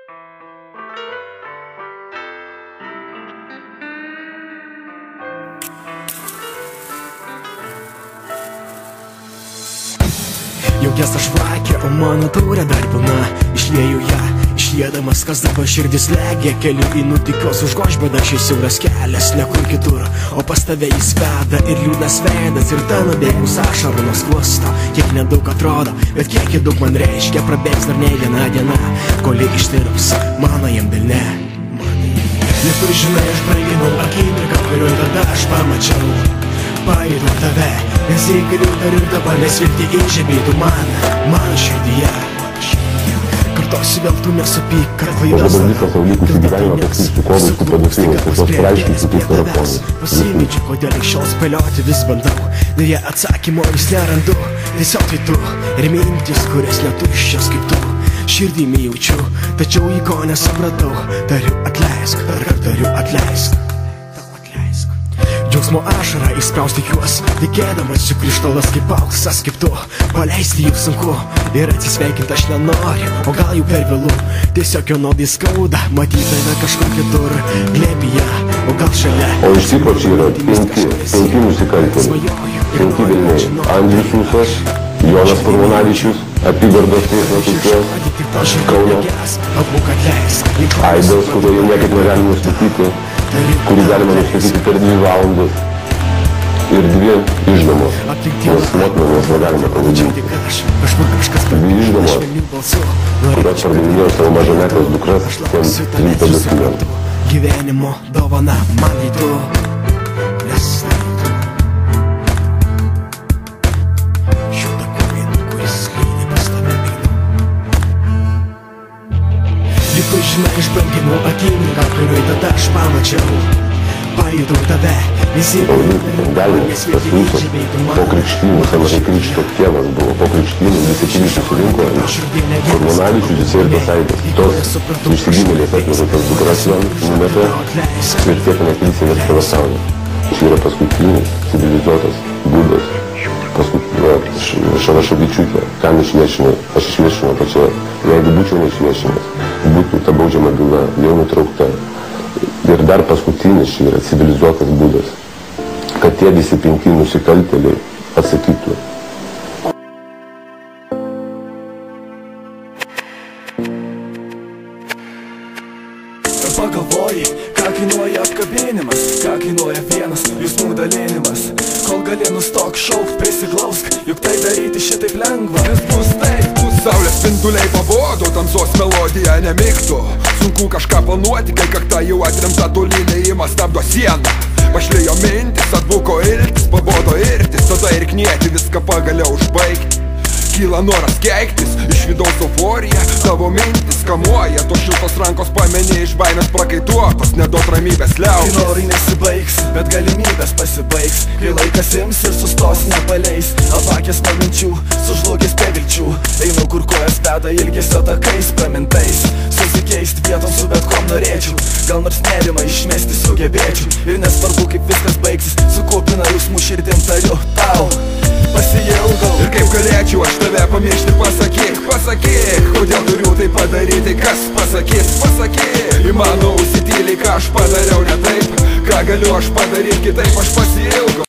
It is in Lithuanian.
Jau gesta žvakė, o mano taurė dar pilna. Išlieju ją, išliedamas, kas dabar širdis legia. Keliu į nutykios užgožbėdą, šis siauras kelias nekur kitur, o pas tave jis veda. Ir liūdnas veidas, ir ta nubėgus ašarų nuo skruosto. Kiek nedaug atrodo, bet kiek daug man reiškia. Prabėgs dar ne viena diena, kol ištirps mano jam delne. Juk tu žinai, aš branginau akimirką, kurioj tada aš pamačiau. Pajutau tave, nes įkariu dar ir dabar, nes vilti įžibėtų mano širdyje. Kartosiu vėl, tu nesupyk, kad klaidos pasimečiu, kodėl iš šiol spėlioti vis bandau. Deja atsakymo vis nerandu, tiesiog tai tu ir mintis, kurias netuščias kaip tu. Širdimi jaučiu, tačiau į ko nesupratau. Tariu atleisk, tariu atleisk. Džiaugsmo ašarą įsprausti juos, tikėdamas jų krištolas kaip auksas, kaip tu. Paleisti jų sunku ir atsisveikinti aš nenoriu, o gal jau per vėlu. Tiesiog jo naudai skauda, matyti tave kažkur kitur, glėbyje, o gal šalia. O iš tikro čia yra penki nusikaltėliai, 5 velniai. Andrius Ūsas, Jonas Purmanavičius, apygardos teismo teisėjas, Kauno, Aidas, kurio jau niekaip negali nustatyti, kurį galima nustatyti per 2 valandas, ir 2 išdamos, nes motiną mes negalime pavadinti. 2 išdamos, kurios pardavinėjo savo mažametės dukras tiem 3 pedofiliams. Gyvenimo dovana man į tu, nes žinai, išbranginau akimirką, kurioj tada aš pamačiau. Pajutau tave, visi gali tas Ūsas po krikštynų, savo krikšto tėvas buvo, po krikštynų visi keli susirinko ir Purmanavičius, jisai ir tas Aidas. Tos išsigimėlės atvežė tas dukras jam, numetė ir tiek nekilsi vies tavo saulė. Čia yra paskutinis civilizuotas būdas. Šarašovičiūtė, kam išviešinai? Aš išviešinau pačioje. Jeigu būčiau neišviešinęs, būtų ta baudžiama byla jau nutraukta. Ir dar paskutinis čia yra civilizuotas būdas, kad tie visi 5 nusikaltėliai atsakytų. Pagalvoji, ką kainuoja apkabinimas, ką kainuoja vienas jausmų dalinimas. Kol gali nustok šaukt, prisiglausk, juk tai daryti šitaip lengva. Nes bus taip, bus saulės spinduliai pabodo, tamsos melodija nemigtų. Sunku kažką planuoti, kai kakta jau atremta tolyn, ėjimas stabdo sieną. Pašlėjo mintis, atbuko iltis, pabodo irtis, tada ir knieti viską pagaliau užbaigti. Kyla noras keiktis, iš vidaus euforija, tavo mintis kamuoja, tos šiltos rankos pameni iš baimės prakaituotos, neduot ramybės liaukis. Kai norai nesibaigs, bet galimybės pasibaigs, kai laikas ims ir sustos nepaleis. Apakęs nuo minčių, sužlugęs be vilčių, einu kur kojas veda ilgesio takais pramintais. Susikeist vietom su bet kom norėčiau, gal nors nerimą išmesti sugebėčiau. Ir nesvarbu kaip viskas baigsis, su kupina jausmų širdim tariu tau pasiilgau. Ir kaip galėčiau aš tave pamiršti, pasakyk, kodėl turiu tai padaryti, kas pasakys, įmanau užsityliai, ką aš padariau ne taip, ką galiu aš padaryti kitaip, aš pasiilgau.